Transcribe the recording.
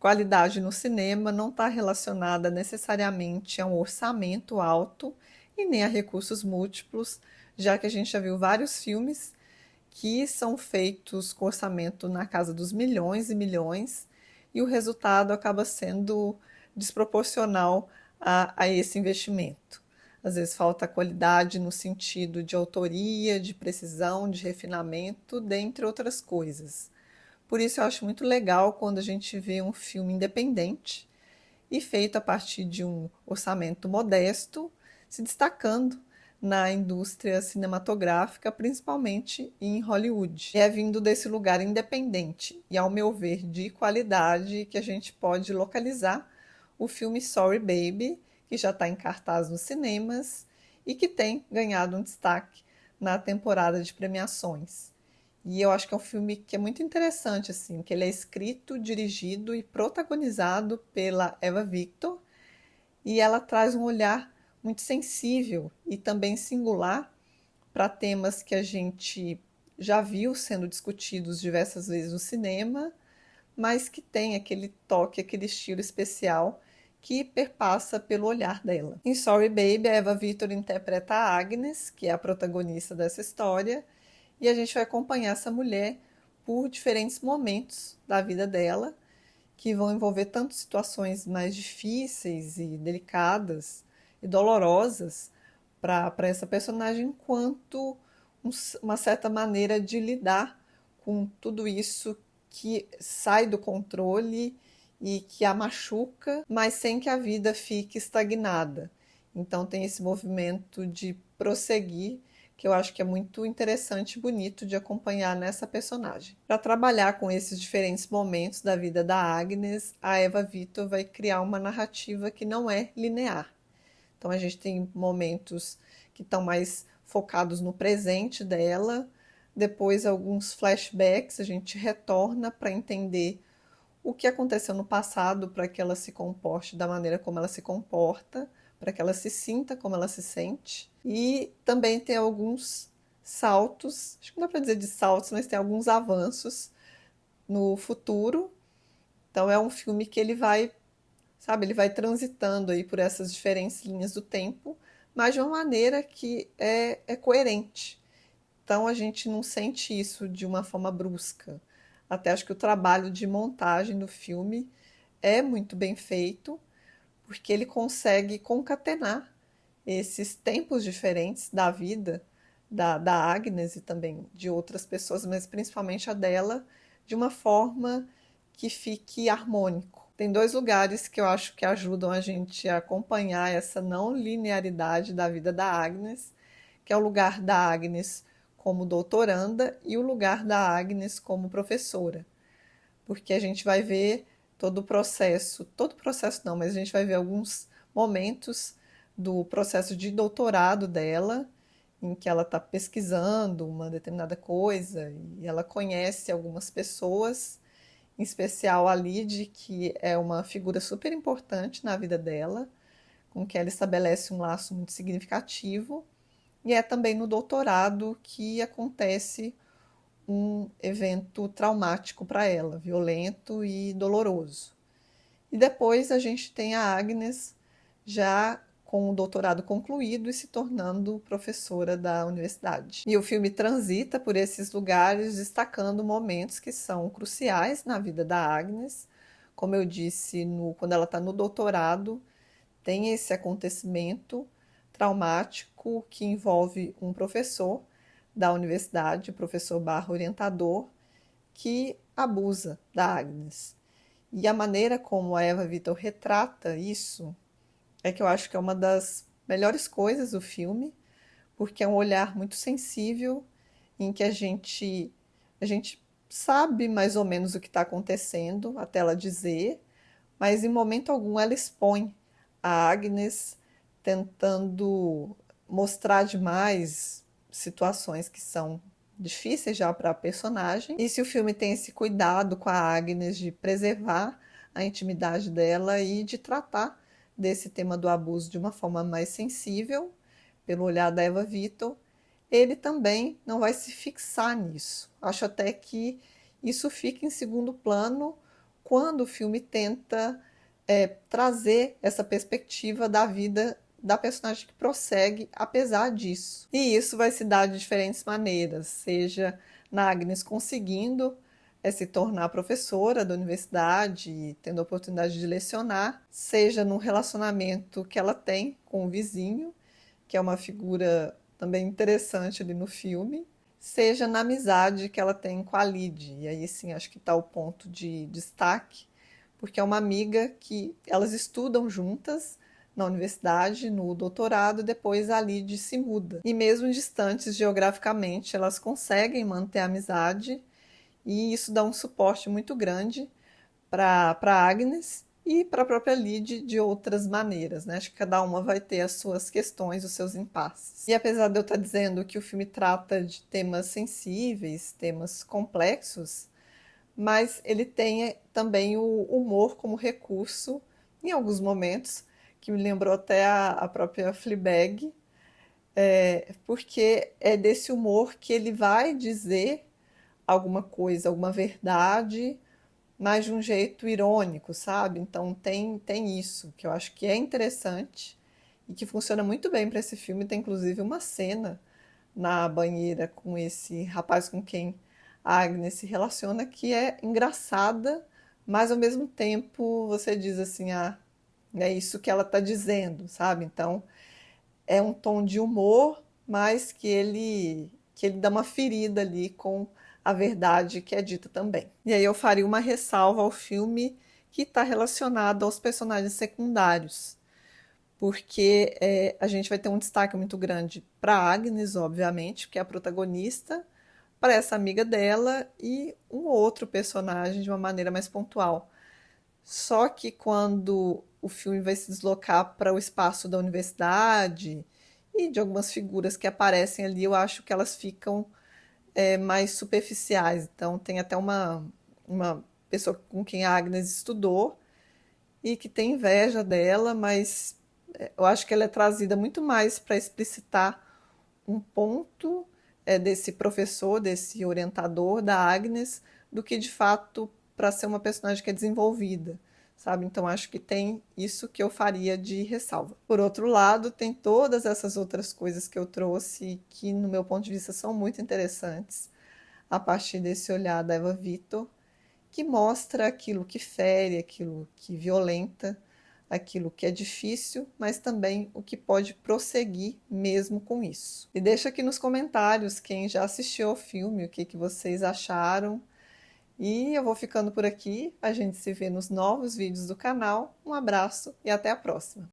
qualidade no cinema não está relacionada necessariamente a um orçamento alto e nem a recursos múltiplos, já que a gente já viu vários filmes que são feitos com orçamento na casa dos milhões e milhões, e o resultado acaba sendo desproporcional a esse investimento. Às vezes falta qualidade no sentido de autoria, de precisão, de refinamento, dentre outras coisas. Por isso eu acho muito legal quando a gente vê um filme independente e feito a partir de um orçamento modesto, se destacando na indústria cinematográfica, principalmente em Hollywood. É vindo desse lugar independente e, ao meu ver, de qualidade que a gente pode localizar o filme Sorry Baby, que já está em cartaz nos cinemas e que tem ganhado um destaque na temporada de premiações. E eu acho que é um filme que é muito interessante, assim, que ele é escrito, dirigido e protagonizado pela Eva Victor, e ela traz um olhar muito sensível e também singular para temas que a gente já viu sendo discutidos diversas vezes no cinema, mas que tem aquele toque, aquele estilo especial que perpassa pelo olhar dela. Em Sorry Baby, a Eva Victor interpreta a Agnes, que é a protagonista dessa história, e a gente vai acompanhar essa mulher por diferentes momentos da vida dela, que vão envolver tanto situações mais difíceis e delicadas e dolorosas para essa personagem, quanto uma certa maneira de lidar com tudo isso que sai do controle e que a machuca, mas sem que a vida fique estagnada. Então tem esse movimento de prosseguir que eu acho que é muito interessante e bonito de acompanhar nessa personagem. Para trabalhar com esses diferentes momentos da vida da Agnes, a Eva Victor vai criar uma narrativa que não é linear. Então a gente tem momentos que estão mais focados no presente dela, depois alguns flashbacks, a gente retorna para entender o que aconteceu no passado para que ela se comporte da maneira como ela se comporta, para que ela se sinta como ela se sente. E também tem alguns saltos, acho que não dá para dizer de saltos, mas tem alguns avanços no futuro. Então é um filme que ele vai, sabe, ele vai transitando aí por essas diferentes linhas do tempo, mas de uma maneira que é coerente. Então a gente não sente isso de uma forma brusca. Até acho que o trabalho de montagem do filme é muito bem feito, porque ele consegue concatenar esses tempos diferentes da vida da Agnes e também de outras pessoas, mas principalmente a dela, de uma forma que fique harmônico. Tem dois lugares que eu acho que ajudam a gente a acompanhar essa não linearidade da vida da Agnes, que é o lugar da Agnes como doutoranda e o lugar da Agnes como professora. Porque a gente vai ver todo o processo não, mas a gente vai ver alguns momentos do processo de doutorado dela, em que ela está pesquisando uma determinada coisa e ela conhece algumas pessoas, em especial a Lyd, que é uma figura super importante na vida dela, com que ela estabelece um laço muito significativo. E é também no doutorado que acontece um evento traumático para ela, violento e doloroso. E depois a gente tem a Agnes já com o doutorado concluído e se tornando professora da universidade. E o filme transita por esses lugares, destacando momentos que são cruciais na vida da Agnes. Como eu disse, quando ela está no doutorado, tem esse acontecimento traumático que envolve um professor da universidade, professor barra orientador, que abusa da Agnes. E a maneira como a Eva Victor retrata isso é que eu acho que é uma das melhores coisas do filme, porque é um olhar muito sensível em que a gente sabe mais ou menos o que está acontecendo até ela dizer, mas em momento algum ela expõe a Agnes tentando mostrar demais situações que são difíceis já para a personagem. E se o filme tem esse cuidado com a Agnes de preservar a intimidade dela e de tratar desse tema do abuso de uma forma mais sensível, pelo olhar da Eva Victor, ele também não vai se fixar nisso. Acho até que isso fica em segundo plano, quando o filme tenta trazer essa perspectiva da vida da personagem que prossegue apesar disso. E isso vai se dar de diferentes maneiras, seja na Agnes conseguindo se tornar professora da universidade, tendo a oportunidade de lecionar, seja num relacionamento que ela tem com o vizinho, que é uma figura também interessante ali no filme, seja na amizade que ela tem com a Lid. E aí sim, acho que está o ponto de destaque, porque é uma amiga que elas estudam juntas na universidade, no doutorado, e depois a Lid se muda. E mesmo distantes geograficamente, elas conseguem manter a amizade e isso dá um suporte muito grande para Agnes e para a própria Lid de outras maneiras, né? Acho que cada uma vai ter as suas questões, os seus impasses. E apesar de eu estar dizendo que o filme trata de temas sensíveis, temas complexos, mas ele tem também o humor como recurso em alguns momentos, que me lembrou até a própria Fleabag, porque é desse humor que ele vai dizer alguma coisa, alguma verdade, mas de um jeito irônico, sabe? Então tem isso, que eu acho que é interessante e que funciona muito bem para esse filme. Tem inclusive uma cena na banheira com esse rapaz com quem a Agnes se relaciona que é engraçada, mas ao mesmo tempo você diz assim, ah, é isso que ela está dizendo, sabe? Então é um tom de humor, mas que ele dá uma ferida ali com a verdade que é dita também. E aí eu faria uma ressalva ao filme que está relacionado aos personagens secundários, porque a gente vai ter um destaque muito grande para Agnes, obviamente, que é a protagonista, para essa amiga dela e um outro personagem de uma maneira mais pontual. Só que quando o filme vai se deslocar para o espaço da universidade e de algumas figuras que aparecem ali, eu acho que elas ficam mais superficiais. Então, tem até uma pessoa com quem a Agnes estudou e que tem inveja dela, mas eu acho que ela é trazida muito mais para explicitar um ponto desse professor, desse orientador da Agnes, do que de fato para ser uma personagem que é desenvolvida, sabe? Então acho que tem isso que eu faria de ressalva. Por outro lado, tem todas essas outras coisas que eu trouxe que, no meu ponto de vista, são muito interessantes a partir desse olhar da Eva Victor, que mostra aquilo que fere, aquilo que violenta, aquilo que é difícil, mas também o que pode prosseguir mesmo com isso. E deixa aqui nos comentários quem já assistiu ao filme, o que vocês acharam. E eu vou ficando por aqui. A gente se vê nos novos vídeos do canal. Um abraço e até a próxima!